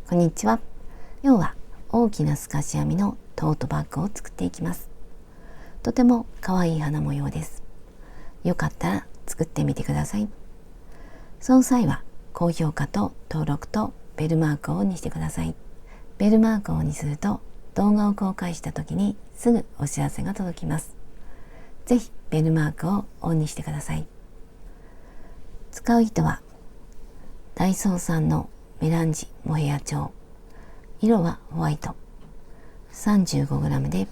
こんにちは。今日は大きな透かし編みのトートバッグを作っていきます。とても可愛い花模様です。よかったら作ってみてください。その際は高評価と登録とベルマークをオンにしてください。ベルマークをオンにすると動画を公開した時にすぐお知らせが届きます。ぜひベルマークをオンにしてください。使う糸はダイソーさんのメランジモヘア調、色はホワイト、35g で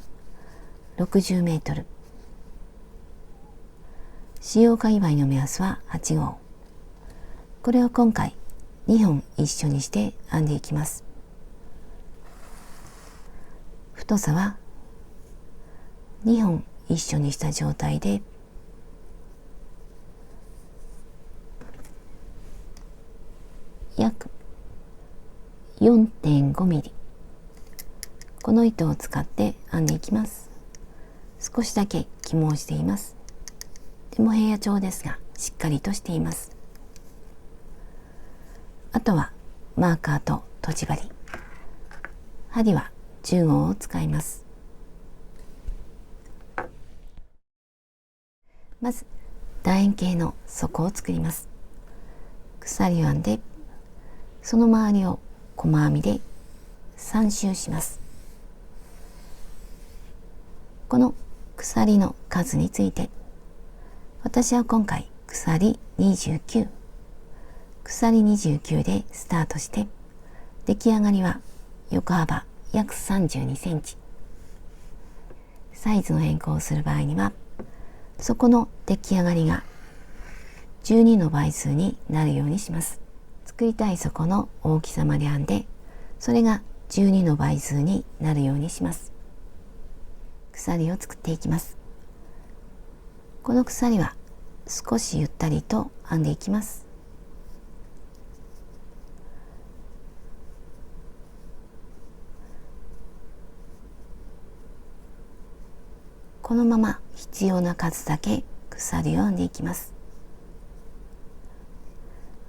60メートル。使用界隈の目安は8号。これを今回2本一緒にして編んでいきます。太さは2本一緒にした状態で約 4.5 ミリ、この糸を使って編んでいきます。少しだけ起毛しています。モヘア調ですがしっかりとしています。あとはマーカーととじ針、針は10号を使います。まず楕円形の底を作ります。鎖を編んでその周りを細編みで3周します。この鎖の数について、私は今回鎖29、鎖29でスタートして、出来上がりは横幅約32センチ。サイズの変更をする場合には、そこの出来上がりが12の倍数になるようにします。作りたい底の大きさまで編んで、それが12の倍数になるようにします。鎖を作っていきます。この鎖は少しゆったりと編んでいきます。このまま必要な数だけ鎖を編んでいきます。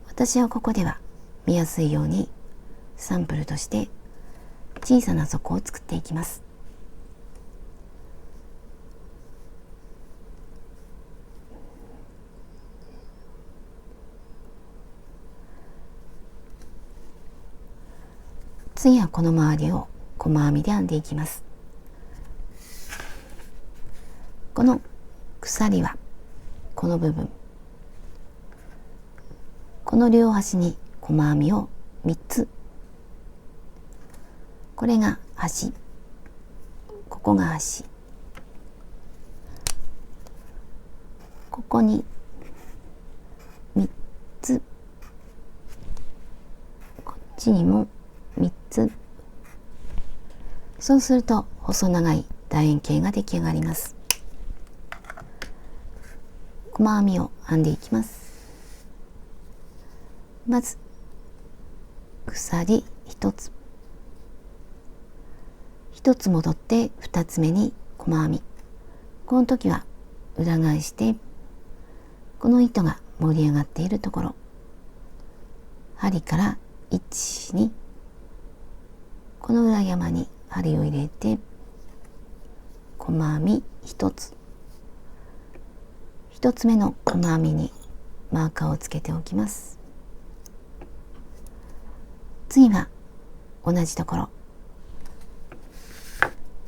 私はここでは見やすいようにサンプルとして小さな底を作っていきます。次はこの周りを細編みで編んでいきます。この鎖はこの部分、この両端に細編みを3つ、これが端、ここが端、ここに3つ、こっちにも3つ。そうすると細長い楕円形が出来上がります。細編みを編んでいきます。まず鎖1つ、1つ戻って2つ目に細編み。この時は裏返して、この糸が盛り上がっているところ、針から1、2、この裏山に針を入れて細編み1つ、1つ目の細編みにマーカーをつけておきます。次は同じところ、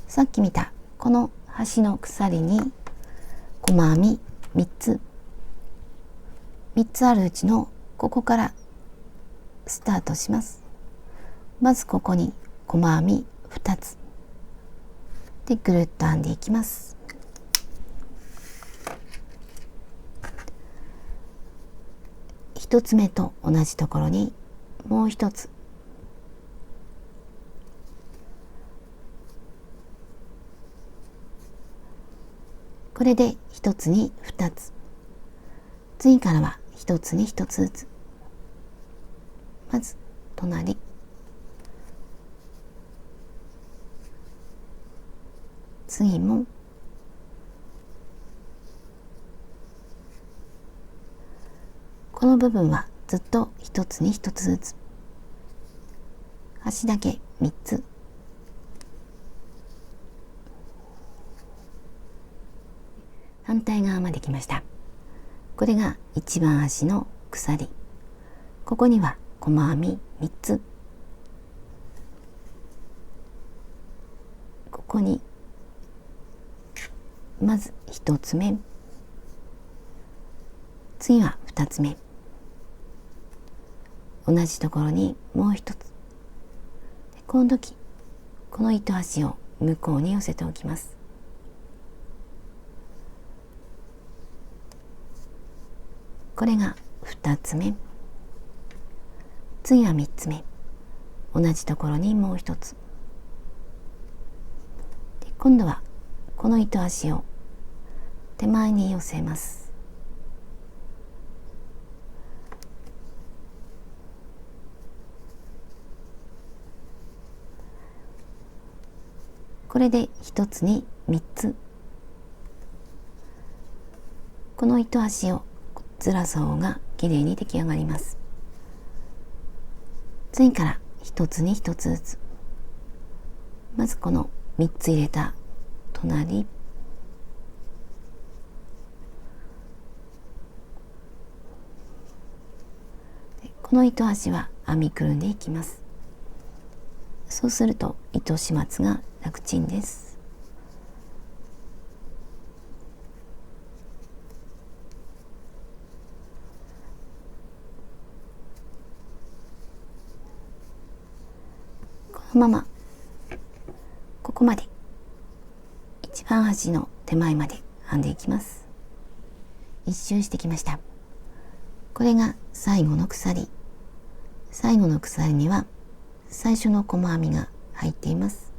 さっき見たこの端の鎖に細編み3つ、3つあるうちのここからスタートします。まずここに細編み2つでぐるっと編んでいきます。1つ目と同じところにもう1つ、これで1つに2つ、次からは1つに1つずつ。まず隣、次もこの部分はずっと1つに1つずつ端だけ3つ。反対側まで来ました。これが一番端の鎖。ここには細編み3つ。ここにまず1つ目、次は2つ目、同じところにもう1つ。この時この糸端を向こうに寄せておきます。これが2つ目、次は3つ目、同じところにもう1つ。で今度はこの糸端を手前に寄せます。これで1つに3つ。この糸端をずらす方がきれいに出来上がります。次から1つに1つずつ。まずこの3つ入れた隣、この糸端は編みくるんでいきます。そうすると糸始末が楽ちんです。このままここまで一番端の手前まで編んでいきます。一周してきました。これが最後の鎖。最後の鎖には最初の細編みが入っています。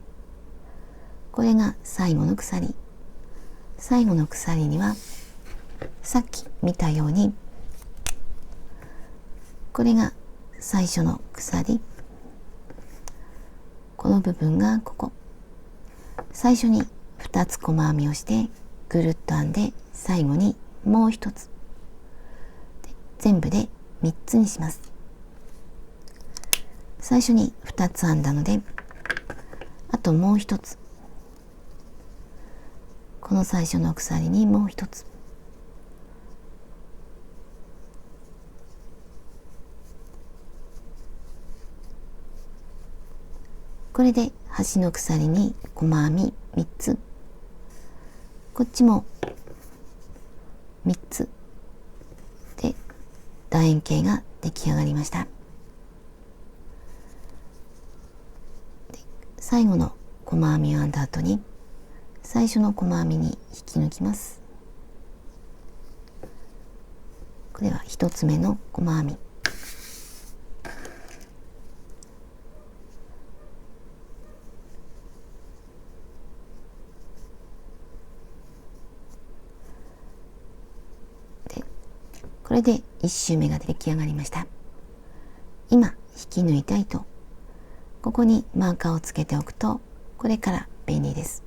これが最後の鎖。最後の鎖にはさっき見たようにこれが最初の鎖。この部分がここ。最初に2つ細編みをしてぐるっと編んで、最後にもう1つ。全部で3つにします。最初に2つ編んだので、あともう1つ。この最初の鎖にもう1つ。これで端の鎖に細編み3つ。こっちも3つで楕円形が出来上がりました。最後の細編みを編んだ後に最初の細編みに引き抜きます。これは1つ目の細編み。これで1周目が出来上がりました。今引き抜いた糸、ここにマーカーをつけておくとこれから便利です。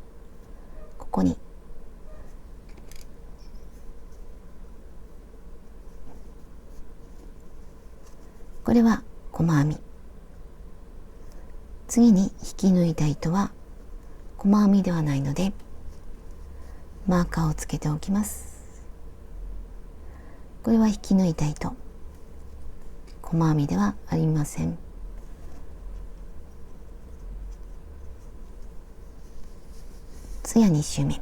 ここにこれは細編み。次に引き抜いた糸は細編みではないのでマーカーをつけておきます。これは引き抜いた糸、細編みではありません。次は2周目。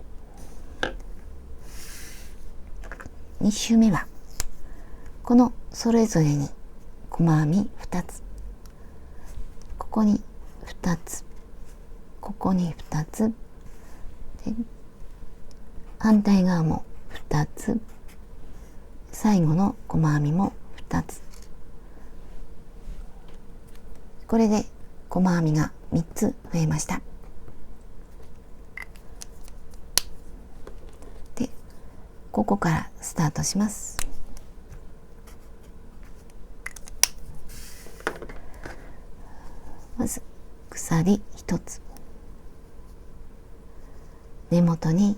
2周目はこのそれぞれに細編み2つ、ここに2つ、ここに2つで、反対側も2つ、最後の細編みも2つ。これで細編みが3つ増えました。で、ここからスタートします。まず鎖1つ、根元に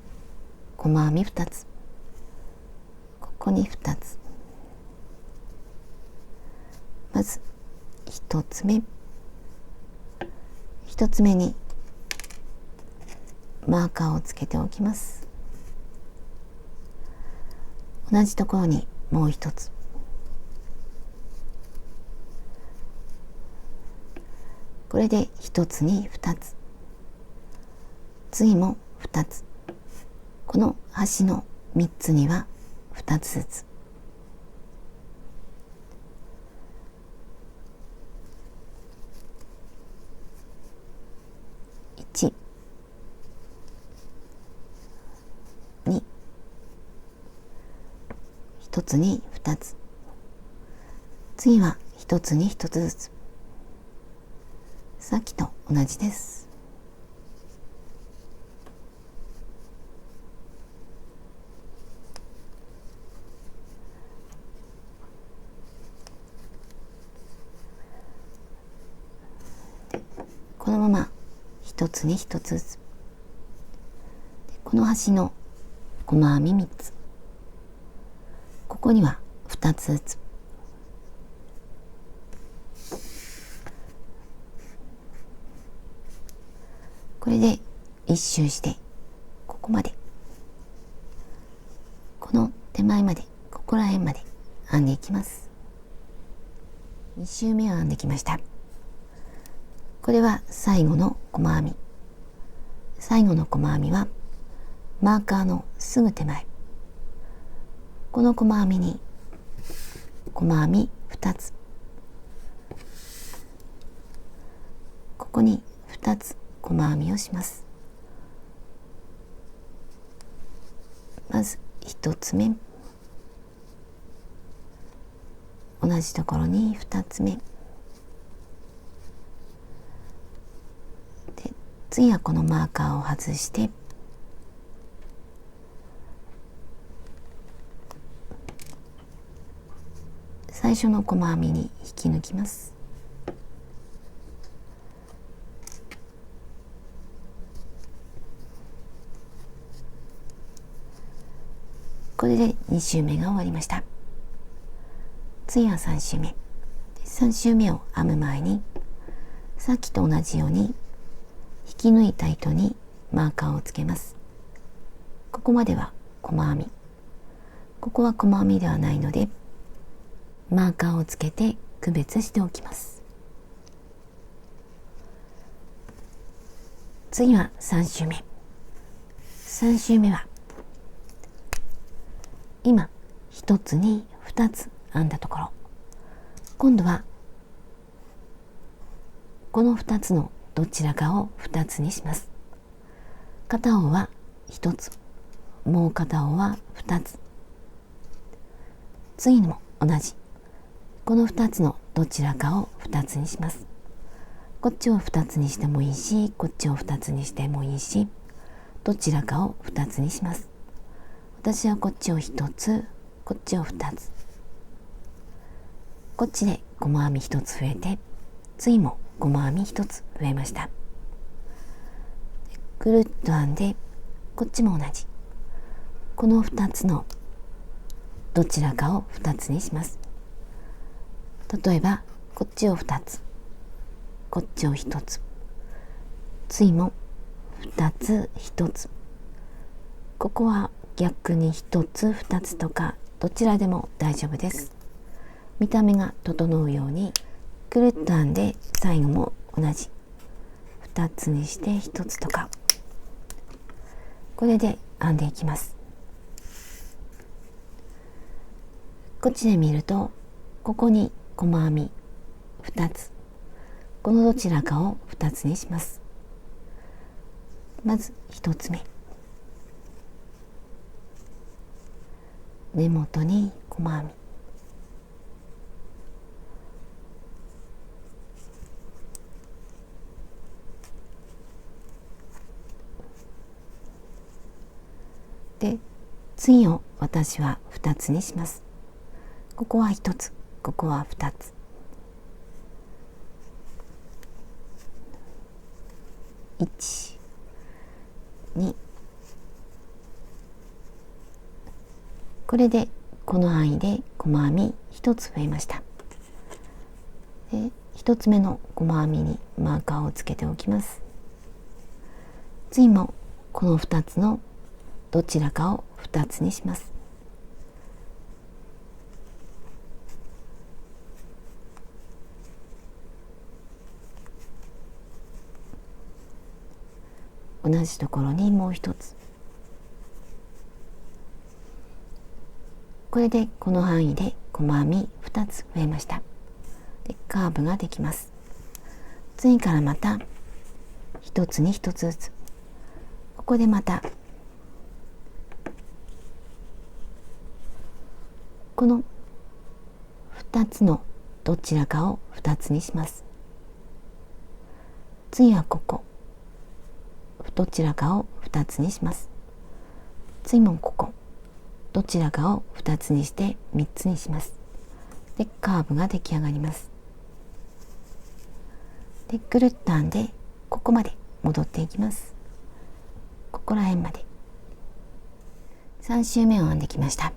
細編み2つ、ここに2つ。まず1つ目、1つ目にマーカーをつけておきます。同じところにもう一つ、これで1つに2つ、次も2つ、この端の3つには2つずつ、1、2、1つに2つ、次は1つに1つずつ、さっきと同じです。このまま1つに1つずつ、この端の細編み3つ、ここには2つずつ、これで1周してここまで、この手前まで、ここら辺まで編んでいきます。2周目を編んできました。これは最後の細編み。最後の細編みはマーカーのすぐ手前、この細編みに細編み2つ、ここに2つ細編みをします。まず1つ目、同じところに2つ目で、次はこのマーカーを外して、最初の細編みに引き抜きます。これで2周目が終わりました。次は3周目。3周目を編む前に、さっきと同じように引き抜いた糸にマーカーをつけます。ここまでは細編み、ここは細編みではないのでマーカーをつけて区別しておきます。次は3周目。3周目は今1つに2つ編んだところ、今度はこの2つのどちらかを2つにします。片方は1つ、もう片方は2つ、次も同じ、この2つのどちらかを2つにします。こっちを2つにしてもいいし、こっちを2つにしてもいいし、どちらかを2つにします。私はこっちを1つ、こっちを2つ、こっちで細編み1つ増えて、次も細編み1つ増えました。ぐるっと編んで、こっちも同じ、この2つのどちらかを2つにします。例えばこっちを2つ、こっちを1つ、次も2つ1つ、ここは逆に1つ2つとかどちらでも大丈夫です。見た目が整うようにくるっと編んで、最後も同じ2つにして1つとか、これで編んでいきます。こっちで見ると、ここに細編み2つ、このどちらかを2つにします。まず1つ目、根元に細編み、で次を私は2つにします。ここは1つ、ここは2つ、1、2、これでこの範囲で細編み1つ増えました。で1つ目の細編みにマーカーをつけておきます。次もこの2つのどちらかを2つにします。同じところにもう一つ。これでこの範囲で細編み2つ増えました。でカーブができます。次からまた1つに1つずつ。ここでまたこの2つのどちらかを2つにします。次はここどちらかを2つにします。次もここどちらかを2つにして3つにします。でカーブが出来上がります。でぐるっと編んでここまで戻っていきます。ここら辺まで3周目を編んできました。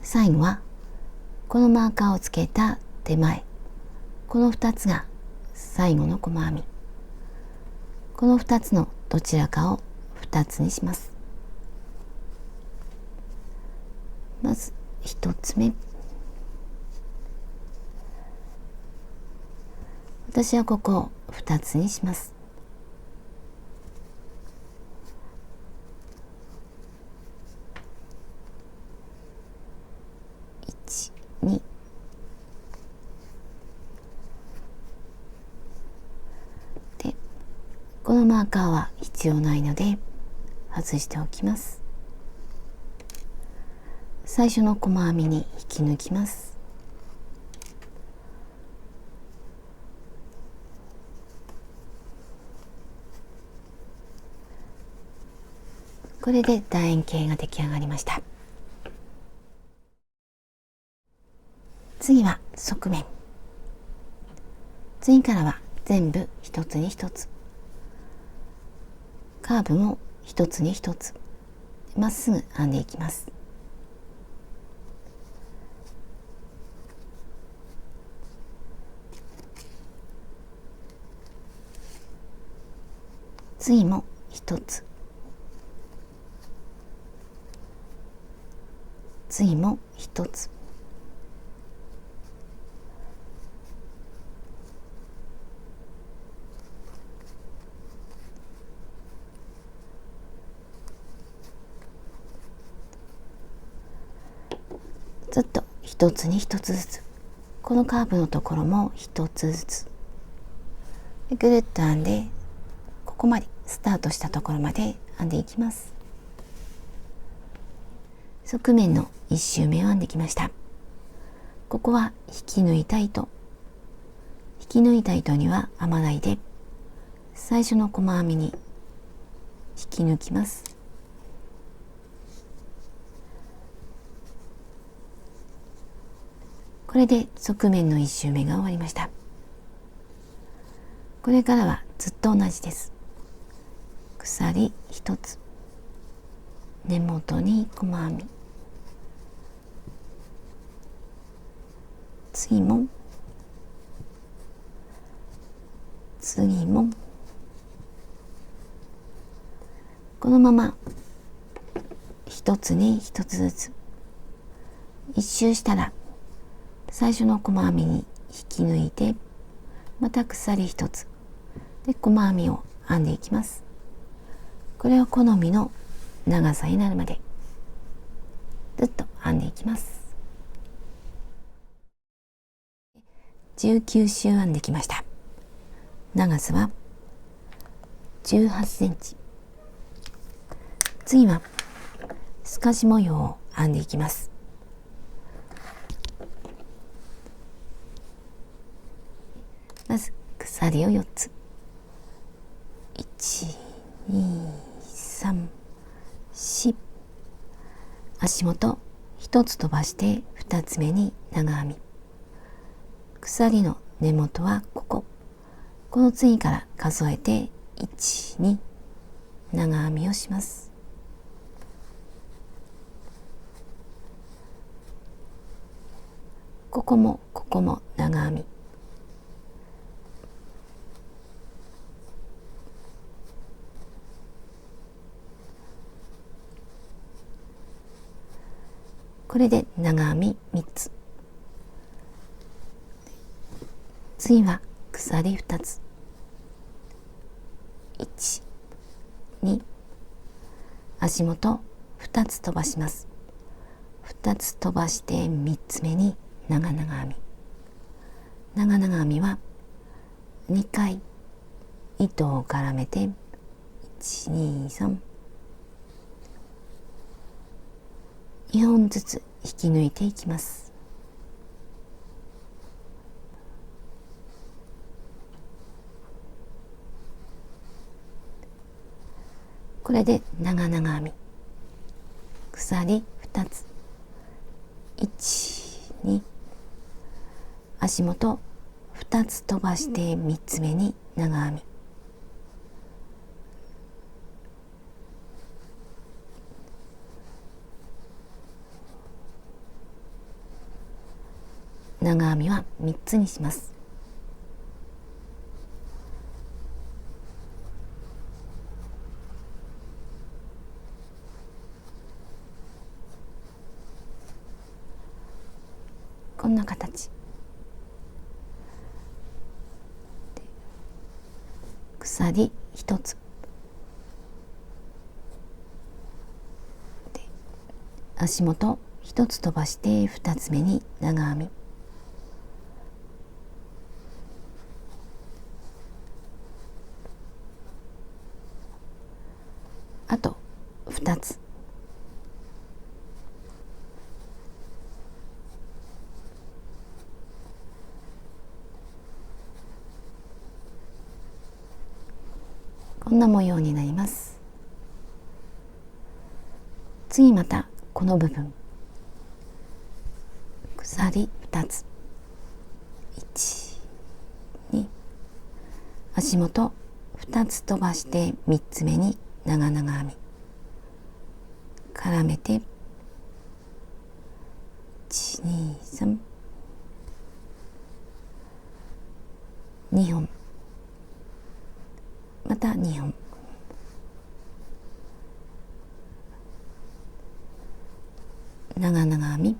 最後はこのマーカーをつけた手前、この2つが最後の細編み。この2つのどちらかを2つにします。まず1つ目、私はここを2つにします。1、2でこのマーカーは必要ないので外しておきます。最初の細編みに引き抜きます。これで楕円形が出来上がりました。次は側面。次からは全部一つに一つ。カーブも一つに一つ。まっすぐ編んでいきます。次も一つ。次も一つ。ずっと一つに一つずつ。このカーブのところも一つずつ。ぐるっと編んで、ここまでスタートしたところまで編んでいきます。側面の1周目を編んできました。ここは引き抜いた糸。引き抜いた糸には編まないで、最初の細編みに引き抜きます。これで側面の1周目が終わりました。これからはずっと同じです。鎖1つ、根元に細編み、次も次もこのまま一つに一つずつ一周したら最初の細編みに引き抜いてまた鎖一つで細編みを編んでいきます。これを好みの長さになるまでずっと編んでいきます。19周編んできました。長さは18センチ。次は透かし模様を編んでいきます。まず鎖を4つ、1、2、3、4、足元1つ飛ばして2つ目に長編み、鎖の根元はこの次から数えて1、2、長編みをします。ここも長編み、これで長編み3つ。次は鎖2つ。1、2、足元2つ飛ばします。2つ飛ばして3つ目に長々編み。長々編みは2回糸を絡めて1、2、3、2本ずつ引き抜いていきます。これで長々編み。鎖2つ。1、2、足元2つ飛ばして3つ目に長編み。長編みは3つにします。こんな形。鎖1つ。で足元1つ飛ばして2つ目に長編み。あと2つ。こんな模様になります。次またこの部分、鎖2つ。1、2、足元2つ飛ばして3つ目に長々編み。絡めて1、2、3、2本。また2本。長々編み。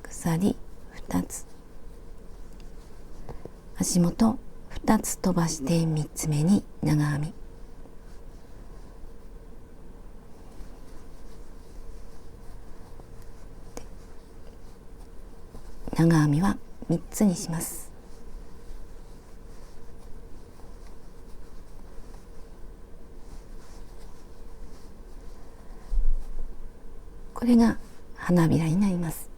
鎖2つ。足元2つ飛ばして3つ目に長編み。長編みは3つにします。これが花びらになります。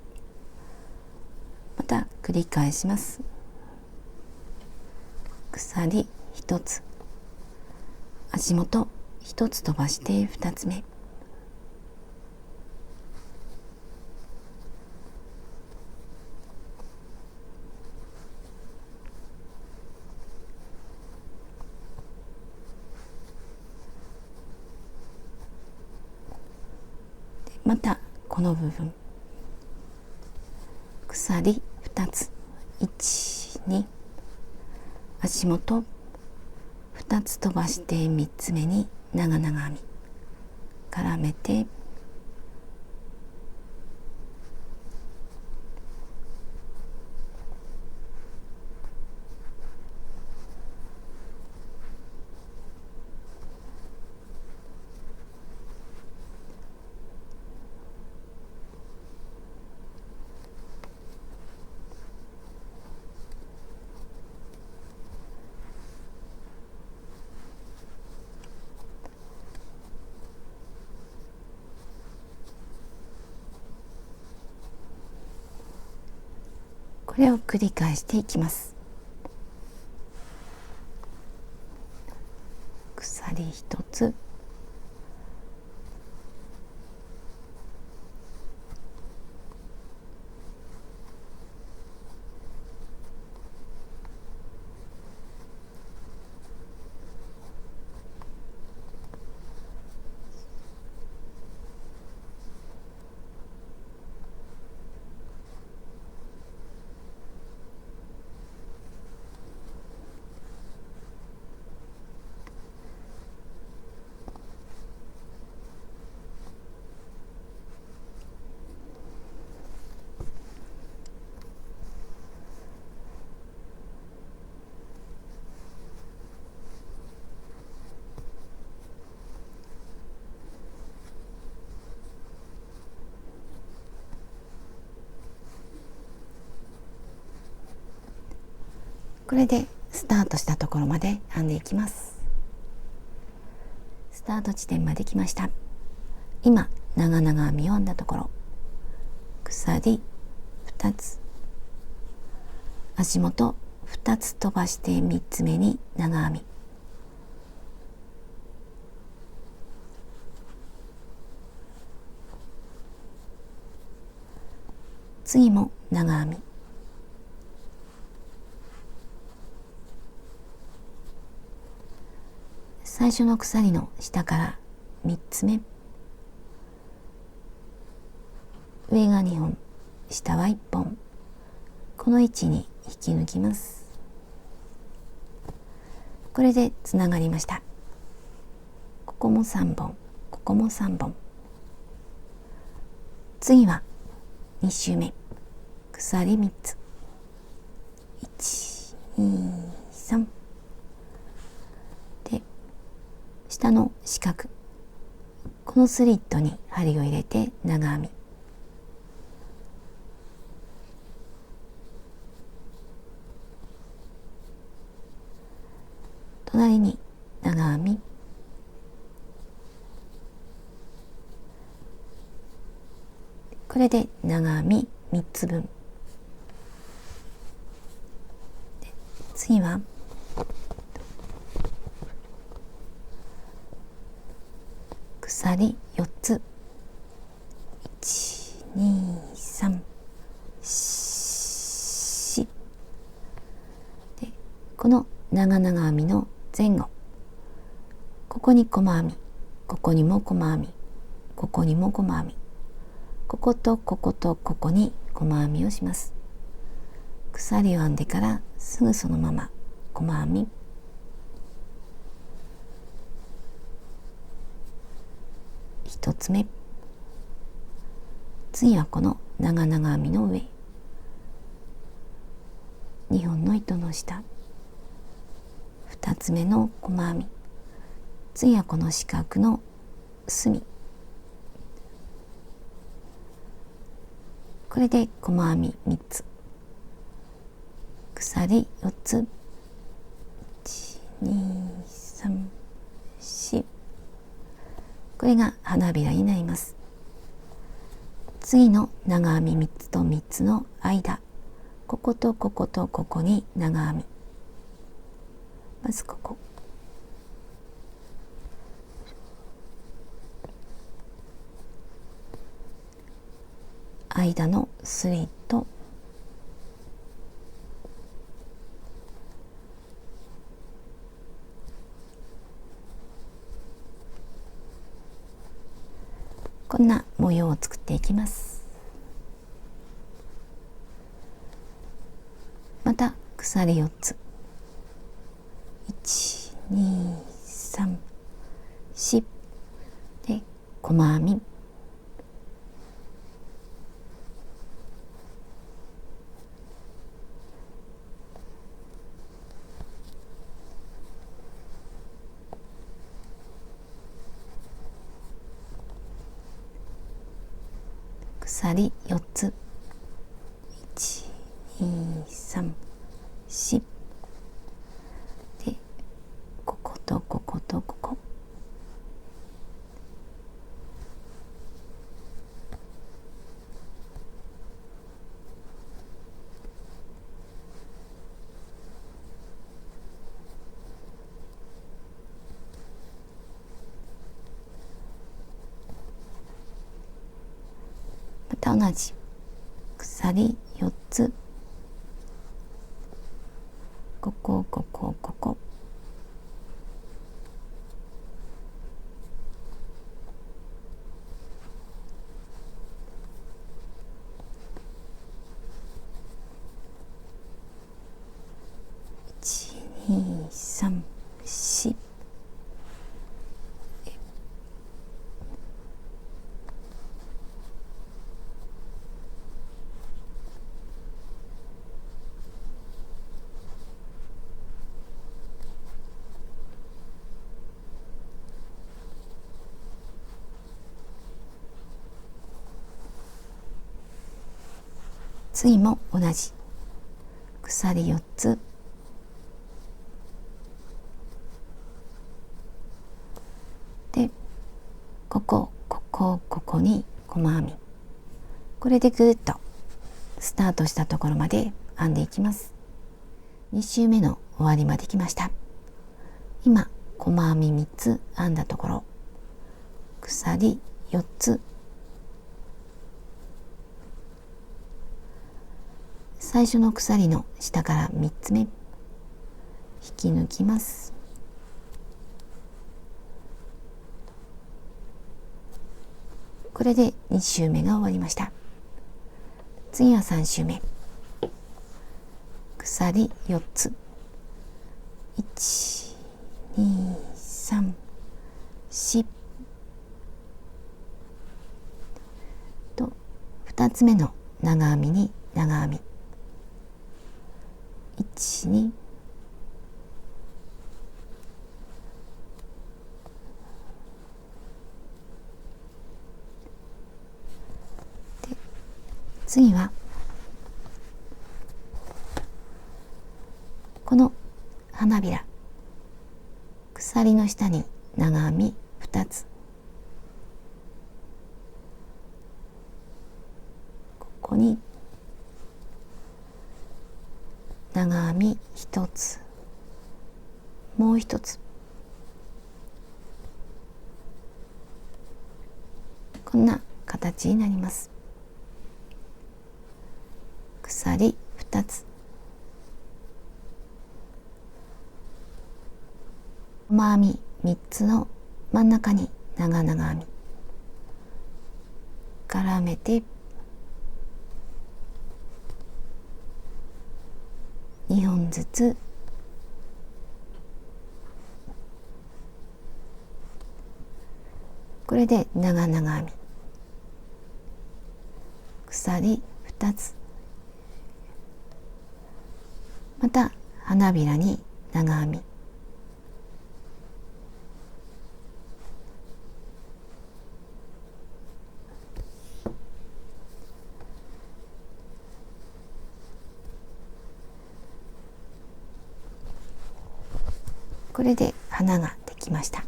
また繰り返します。鎖1つ、足元1つ飛ばして2つ目。またこの部分、鎖2つ。1、2、足元2つ飛ばして3つ目に長々編み。絡めてこれを繰り返していきます。鎖1つ、これでスタートしたところまで編んでいきます。スタート地点まで来ました。今長々編みを編んだところ、鎖2つ、足元2つ飛ばして3つ目に長編み、次も長編み、最初の鎖の下から3つ目、上が2本、下は1本、この位置に引き抜きます。これでつながりました。ここも3本、ここも3本。次は2周目、鎖3つ、1、2、3で、下の四角、このスリットに針を入れて長編み、隣に長編み、これで長編み3つ分。次は鎖4つ、1、2、3、4で、この長々編みの前後、ここに細編み、ここにも細編み、ここにも細編み、こことこことここに細編みをします。鎖を編んでからすぐそのまま細編み、1つ目、次はこの長々編みの上、2本の糸の下、2つ目の細編み、次はこの四角の隅、これで細編み3つ、鎖4つ、1、2、3、4、これが花びらになります。次の長編み3つと3つの間、こことこことここに長編み、まずここ、間のスリット、こんな模様を作っていきます。また鎖4つ、1、2、3、4で細編み、鎖4つ、1、2、3、4で、こことこことここ、また同じ鎖4つ、ここここここ、1、2、3、4、次も同じ鎖4つ、ここに細編み。これでぐーっとスタートしたところまで編んでいきます。2周目の終わりまで来ました。今細編み3つ編んだところ、鎖4つ、最初の鎖の下から3つ目引き抜きます。これで2周目が終わりました。次は3周目、鎖4つ、1、2、3、4と2つ目の長編みに長編み、1、2、次はこの花びら、鎖の下に長編み2つ、ここに長編み1つ、もう1つ、こんな形になります。鎖2つ、細編み3つの真ん中に長々編み絡めて2本ずつこれで長々編み、鎖2つ、また花びらに長編み、これで花ができました。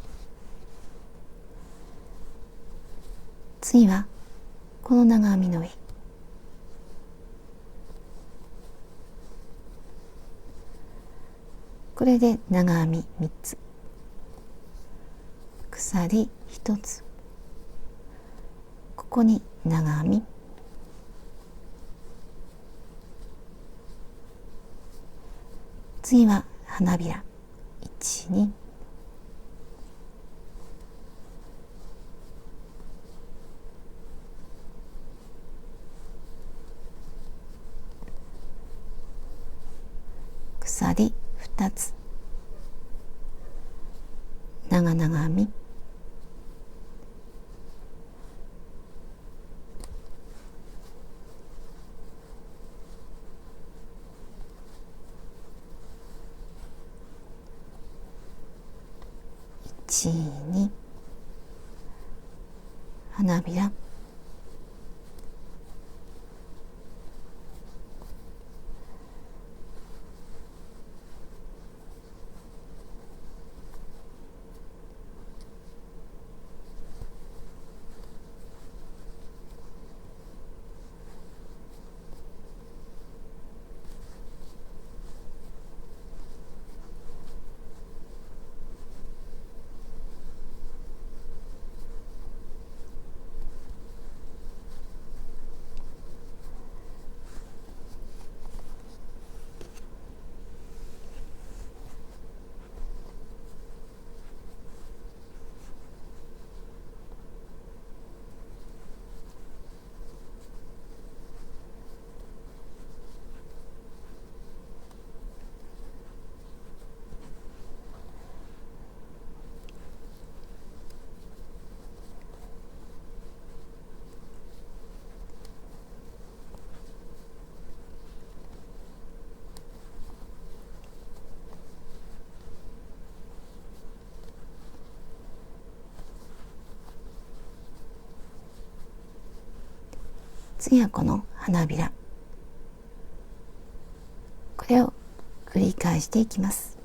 次はこの長編みの上、これで長編み3つ、鎖1つ、ここに長編み、次は花びら1、2、鎖2つ、長々編み、1、2、花びら、次はこの花びら、これを繰り返していきます。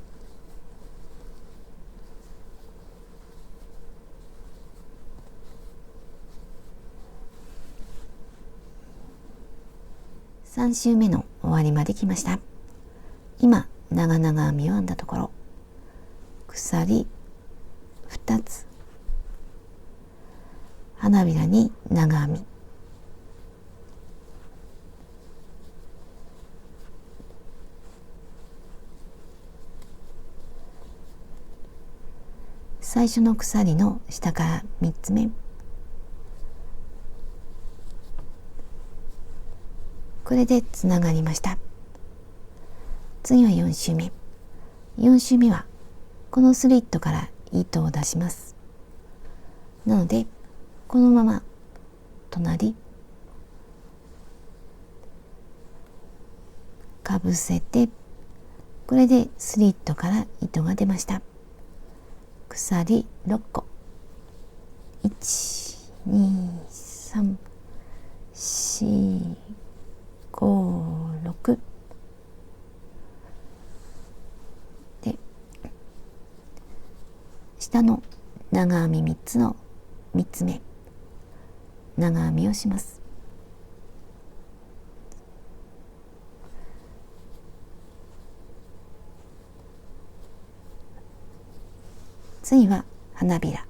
3周目の終わりまで来ました。今長々編みを編んだところ、鎖2つ、花びらに長編み、最初の鎖の下から3つ目、これでつながりました。次は4周目。4周目はこのスリットから糸を出します。なのでこのまま隣かぶせて、これでスリットから糸が出ました。鎖6個、1、2、3、4、5、6で、下の長編み3つの3つ目、長編みをします。次は花びら、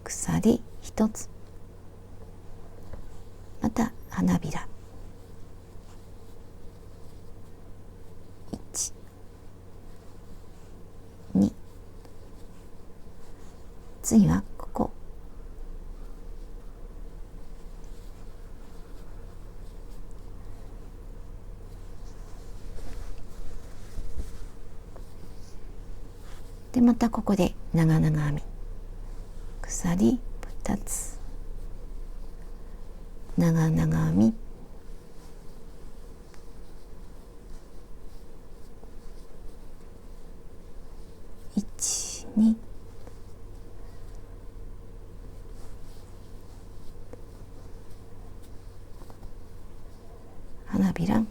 鎖1つ、また花びら1、2、次はここで、またここで長々編み、鎖2つ、長々編み、1、2、花びら、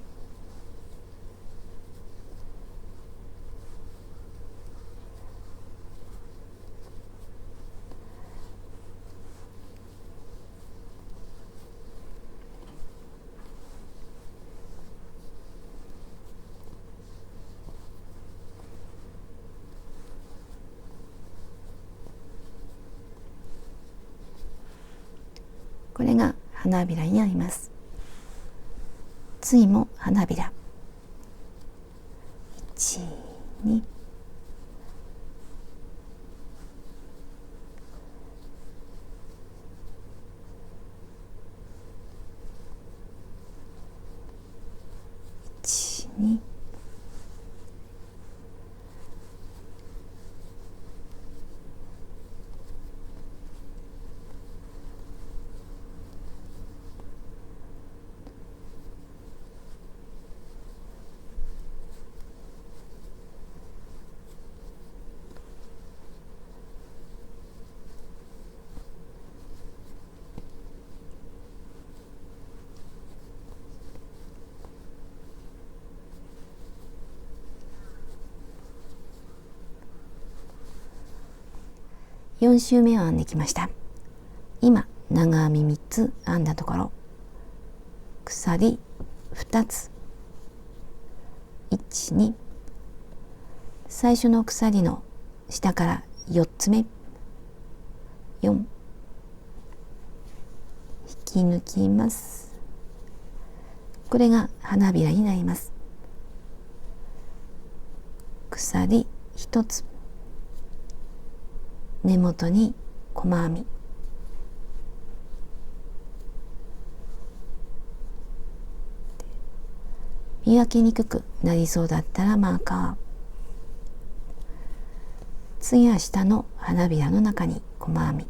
これが花びらになります。次も花びら1、2、1、2、4周目を編んできました。今長編み3つ編んだところ、鎖2つ、1、2、最初の鎖の下から4つ目、4、引き抜きます。これが花びらになります。鎖1つ、根元に細編み、見分けにくくなりそうだったらマーカー、次は下の花びらの中に細編み、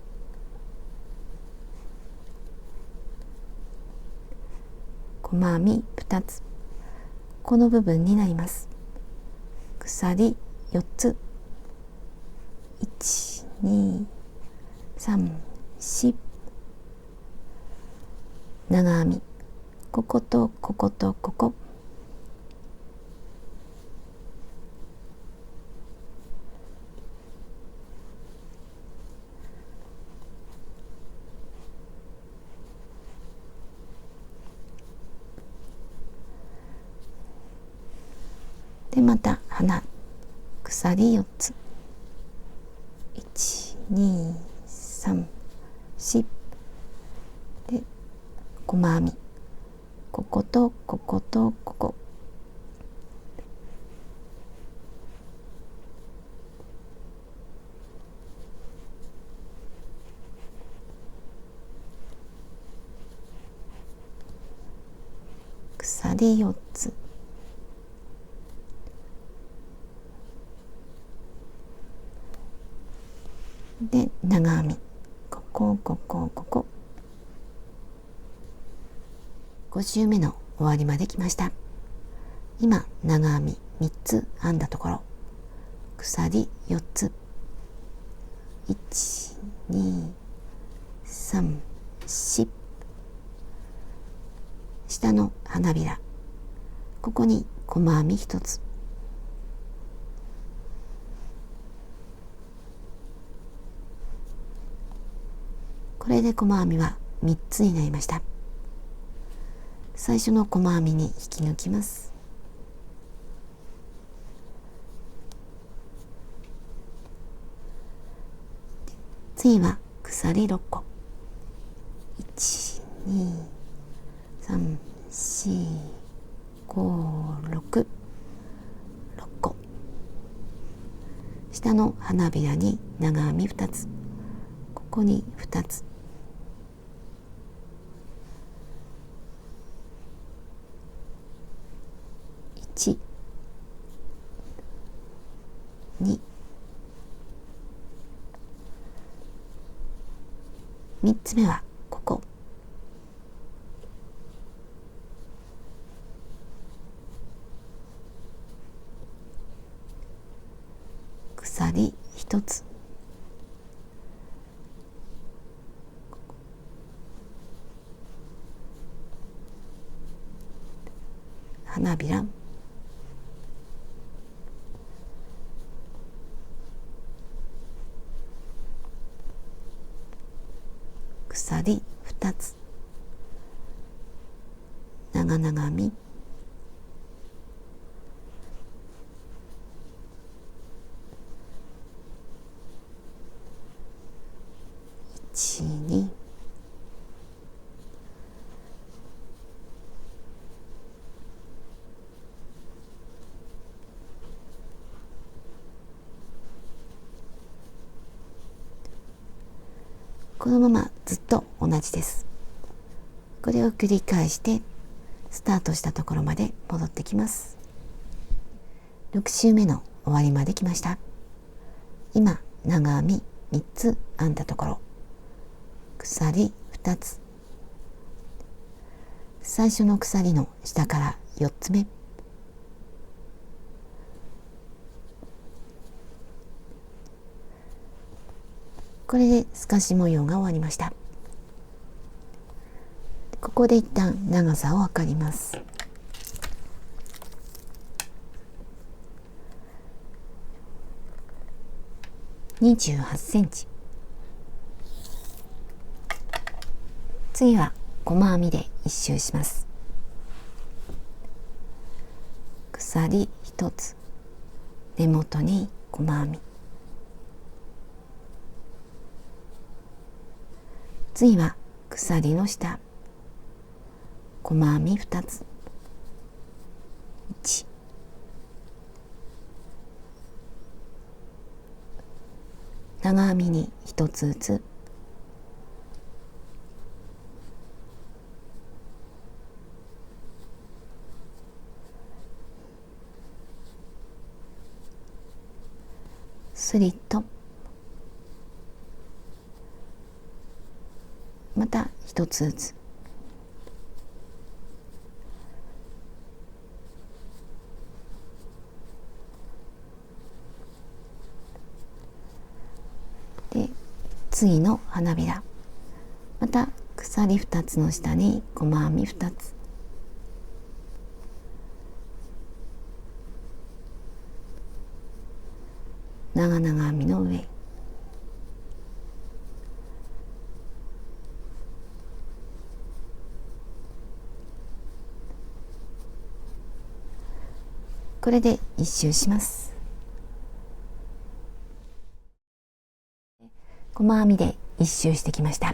細編み2つ、この部分になります。鎖4つ、1、2、3、4、長編み、こことこことここ、でまた花鎖4つ、123で細編み、こことこことここ、鎖4つで長編み、ここここここ、5周目の終わりまで来ました。今長編み3つ編んだところ、鎖4つ、123下の花びら、ここに細編み1つ、これで細編みは3つになりました。最初の細編みに引き抜きます。次は鎖6個、1234566個、下の花びらに長編み2つ、ここに2つ、1、2、3つ目はここ、鎖1つ、花びら、鎖2つ、長々編み、1、2、このままずっと同じです。これを繰り返してスタートしたところまで戻ってきます。6周目の終わりまで来ました。今長編み3つ編んだところ、鎖2つ、最初の鎖の下から4つ目、これで透かし模様が終わりました。ここで一旦長さを測ります。28センチ。次は細編みで1周します。鎖1つ、根元に細編み、次は鎖の下、細編み2つ、1、長編みに1つずつ、スリット、また1つずつ、で次の花びら、また鎖2つの下に細編み2つ、長々編みの上、ここれで一周します。細編みで一周してきました。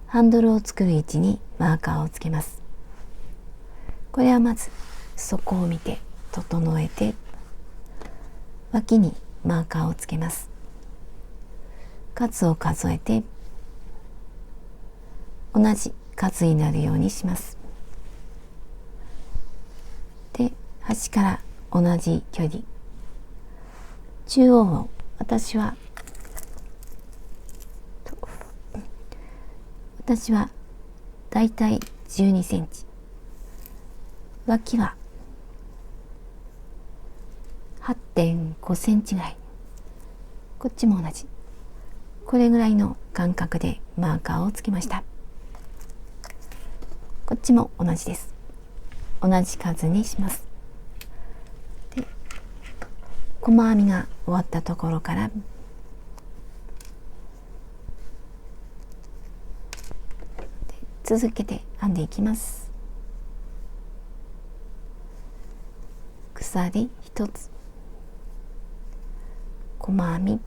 ハンドルを作る位置にマーカーをつけます。これはまず底を見て整えて、脇にマーカーをつけます。数を数えて同じ数になるようにします。で、端から同じ距離、中央を私はだいたい12センチ、脇は 8.5 センチぐらい、こっちも同じ、これぐらいの間隔でマーカーをつけました。こっちも同じです。同じ数にします。で、細編みが終わったところから続けて編んでいきます。鎖1つ、細編み、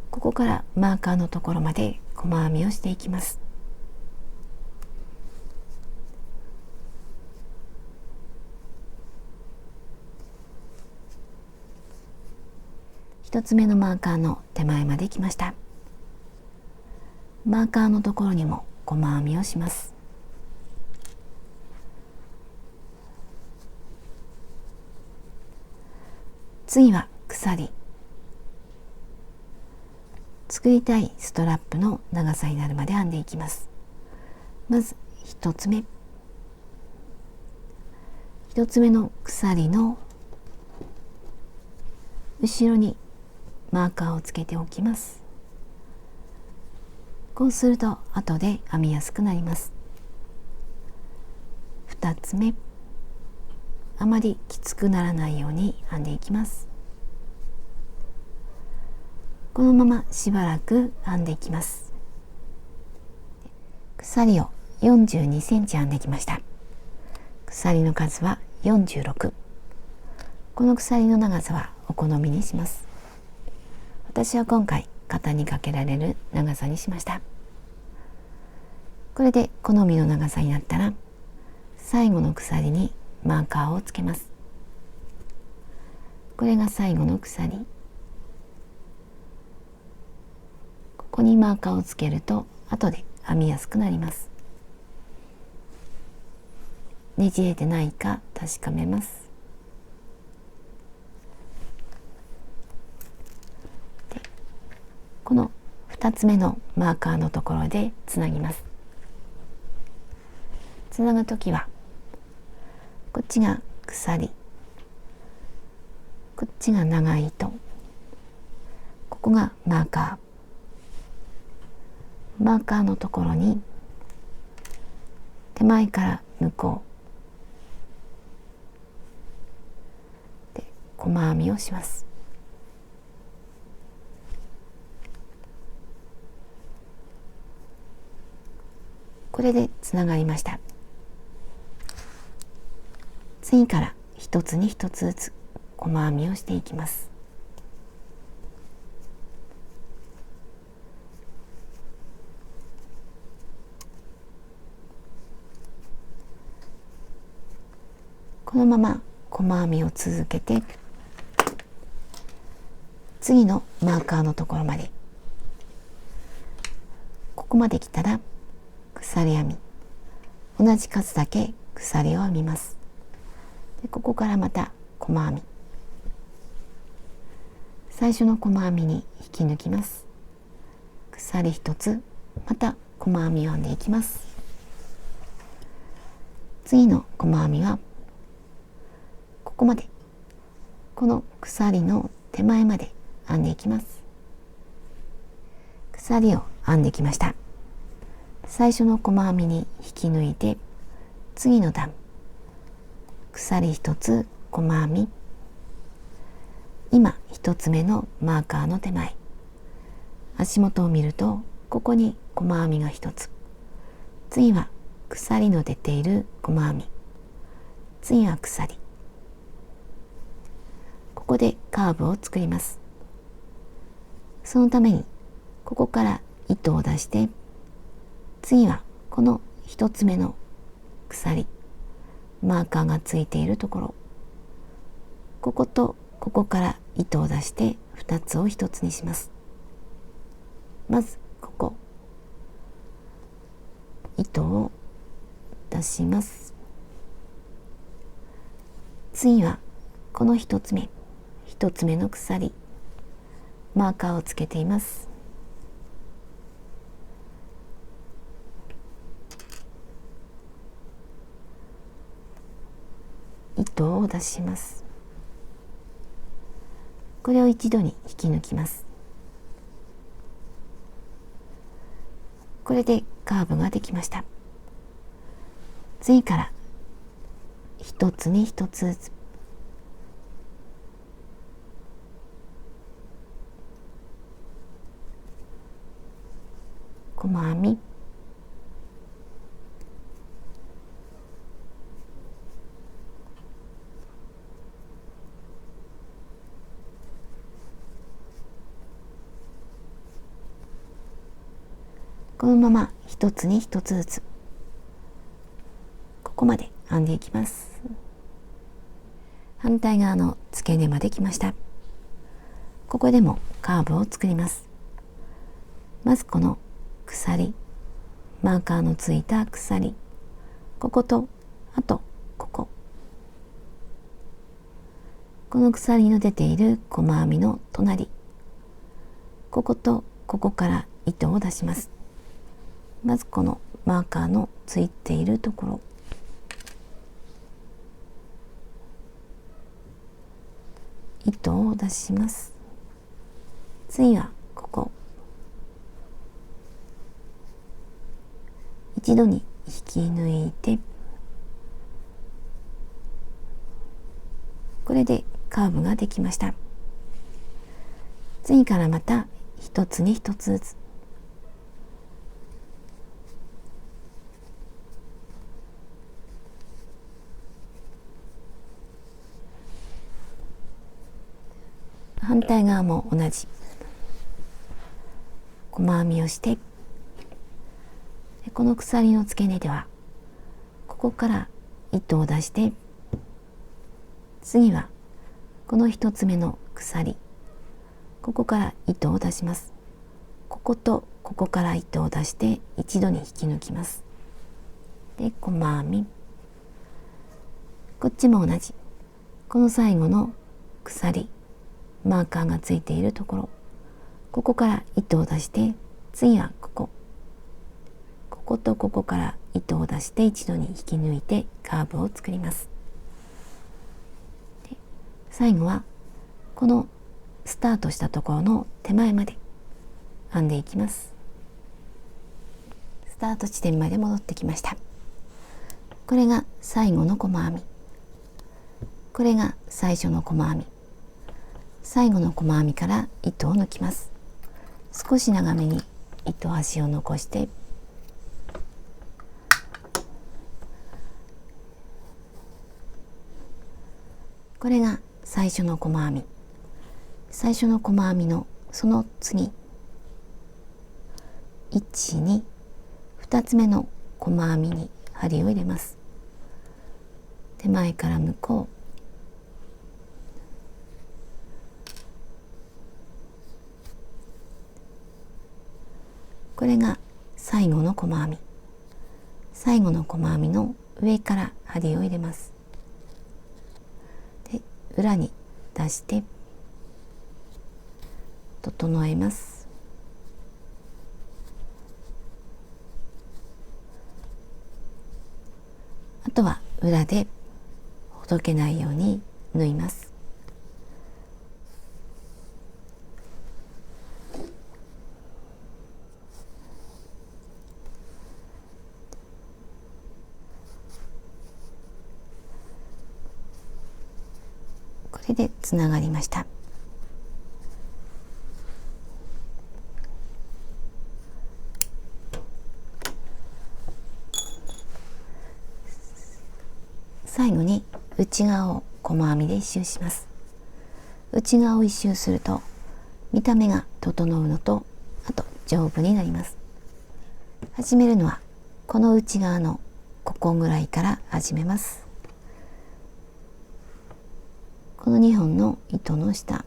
ここからマーカーのところまで細編みをしていきます。1つ目のマーカーの手前まで来ました。マーカーのところにも細編みをします。次は鎖、作りたいストラップの長さになるまで編んでいきます。まず1つ目の鎖の後ろにマーカーをつけておきます。こうすると後で編みやすくなります。2つ目、あまりきつくならないように編んでいきます。このまましばらく編んでいきます。鎖を42センチ編んできました。鎖の数は46。この鎖の長さはお好みにします。私は今回肩にかけられる長さにしました。これで好みの長さになったら最後の鎖にマーカーをつけます。これが最後の鎖。ここにマーカーをつけると後で編みやすくなります。ねじれてないか確かめます。で、この2つ目のマーカーのところでつなぎます。つなぐときはこっちが鎖、こっちが長い糸、ここがマーカー。マーカーのところに手前から向こうで細編みをします。これでつながりました。次から一つに一つずつ細編みをしていきます。このまま細編みを続けて次のマーカーのところまで、ここまで来たら鎖編み、同じ数だけ鎖を編みます。でここからまた細編み、最初の細編みに引き抜きます。鎖一つ、また細編みを編んでいきます。次の細編みはここまで、この鎖の手前まで編んでいきます。鎖を編んできました。最初の細編みに引き抜いて次の段、鎖一つ細編み、今一つ目のマーカーの手前、足元を見るとここに細編みが一つ、次は鎖の出ている細編み、次は鎖。ここでカーブを作ります。そのためにここから糸を出して、次はこの1つ目の鎖、マーカーがついているところ、こことここから糸を出して2つを1つにします。まずここ、糸を出します。次はこの1つ目の鎖、マーカーをつけています。糸を出します。これを一度に引き抜きます。これでカーブができました。次から一つに一つずつ細編み、このまま一つに一つずつここまで編んでいきます。反対側の付け根まで来ました。ここでもカーブを作ります。まずこの鎖、マーカーのついた鎖、こことあとこの鎖の出ている細編みの隣、こことここから糸を出します。まずこのマーカーのついているところ、糸を出します。次はここ、一度に引き抜いて、これでカーブができました。次からまた一つに一つずつ反対側も同じ細編みをして、この鎖の付け根ではここから糸を出して、次はこの一つ目の鎖、ここから糸を出します。こことここから糸を出して一度に引き抜きます。で細編み、こっちも同じこの最後の鎖、マーカーがついているところ、ここから糸を出して、次はこことここから糸を出して一度に引き抜いてカーブを作ります。で最後はこのスタートしたところの手前まで編んでいきます。スタート地点まで戻ってきました。これが最後の細編み、これが最初の細編み、最後の細編みから糸を抜きます。少し長めに糸端を残して、これが最初の細編み、最初の細編みのその次、1、2、2つ目の細編みに針を入れます。手前から向こう、これが最後の細編み、最後の細編みの上から針を入れます。で裏に出して整えます。あとは裏でほどけないように縫います。これでつながりました。内側を細編みで一周します。内側を一周すると見た目が整うのと、あと丈夫になります。始めるのはこの内側のここぐらいから始めます。この2本の糸の下、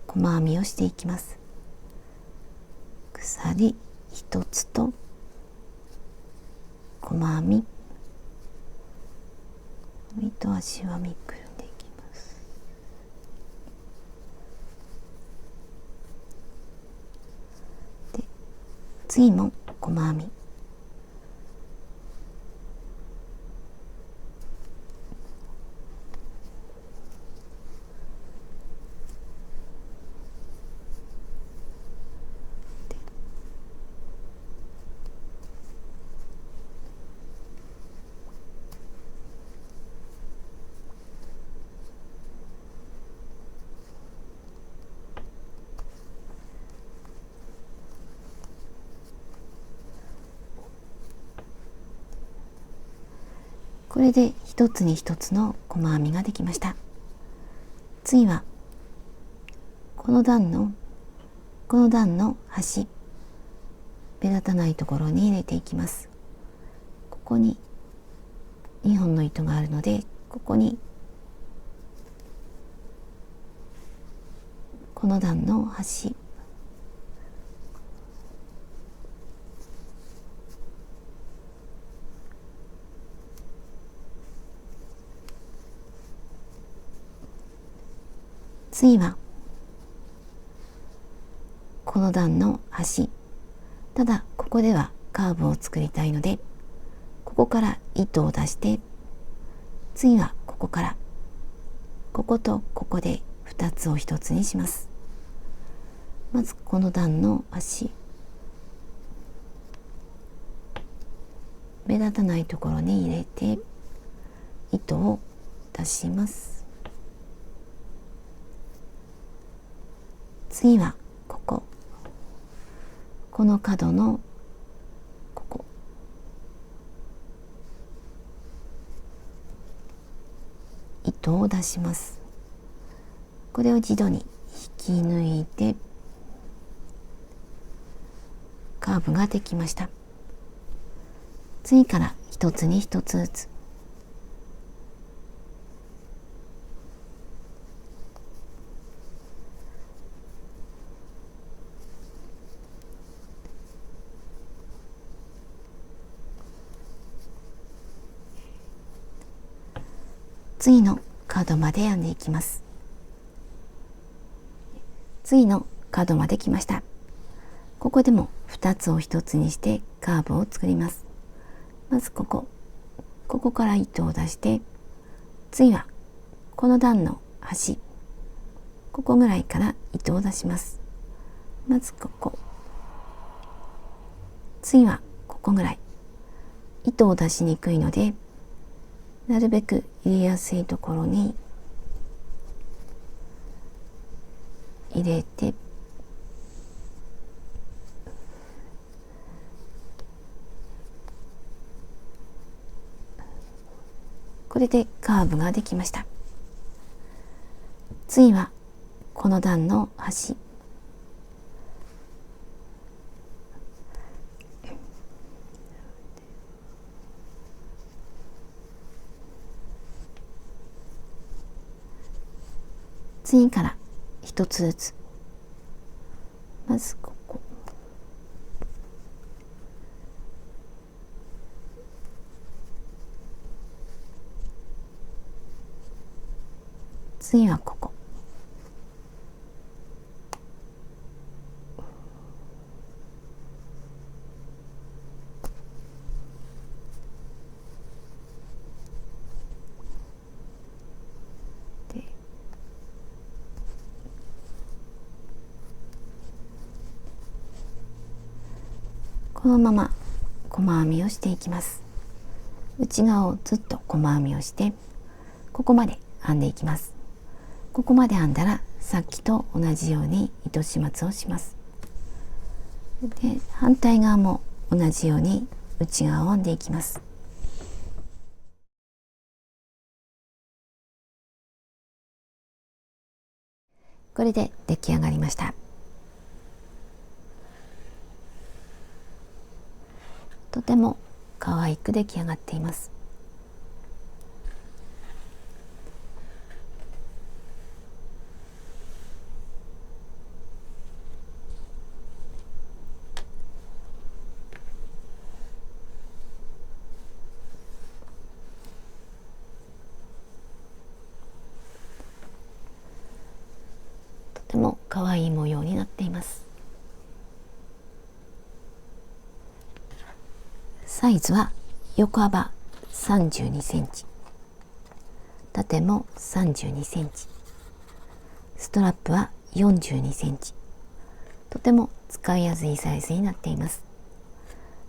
細編みをしていきます。鎖1つと細編み、糸足はみくるんでいきます。で、次も細編み、これで一つに一つの細編みができました。次はこの段の端、目立たないところに入れていきます。ここに2本の糸があるので、ここにこの段の端、次はこの段の端、ただここではカーブを作りたいので、ここから糸を出して、次はここからこことここで2つを1つにします。まずこの段の端、目立たないところに入れて糸を出します。次はこの角のここ、糸を出します。これを一度に引き抜いてカーブができました。次から一つに一つずつ次の角まで編んでいきます。次の角まで来ました。ここでも2つを1つにしてカーブを作ります。まずここから糸を出して、次はこの段の端、ここぐらいから糸を出します。まず次はここぐらい、糸を出しにくいので、なるべく入れやすいところに入れて、これでカーブができました。次はこの段の端、次から一つずつ、まず次はここ、でこのまま細編みをしていきます。内側をずっと細編みをして、ここまで編んでいきます。ここまで編んだらさっきと同じように糸始末をします。で、反対側も同じように内側を編んでいきます。これで出来上がりました。とても可愛く出来上がっています。とても可愛い模様になっています。サイズは横幅32センチ、縦も32センチ、ストラップは42センチ。とても使いやすいサイズになっています。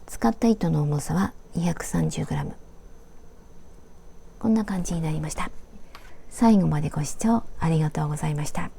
使った糸の重さは 230g。こんな感じになりました。最後までご視聴ありがとうございました。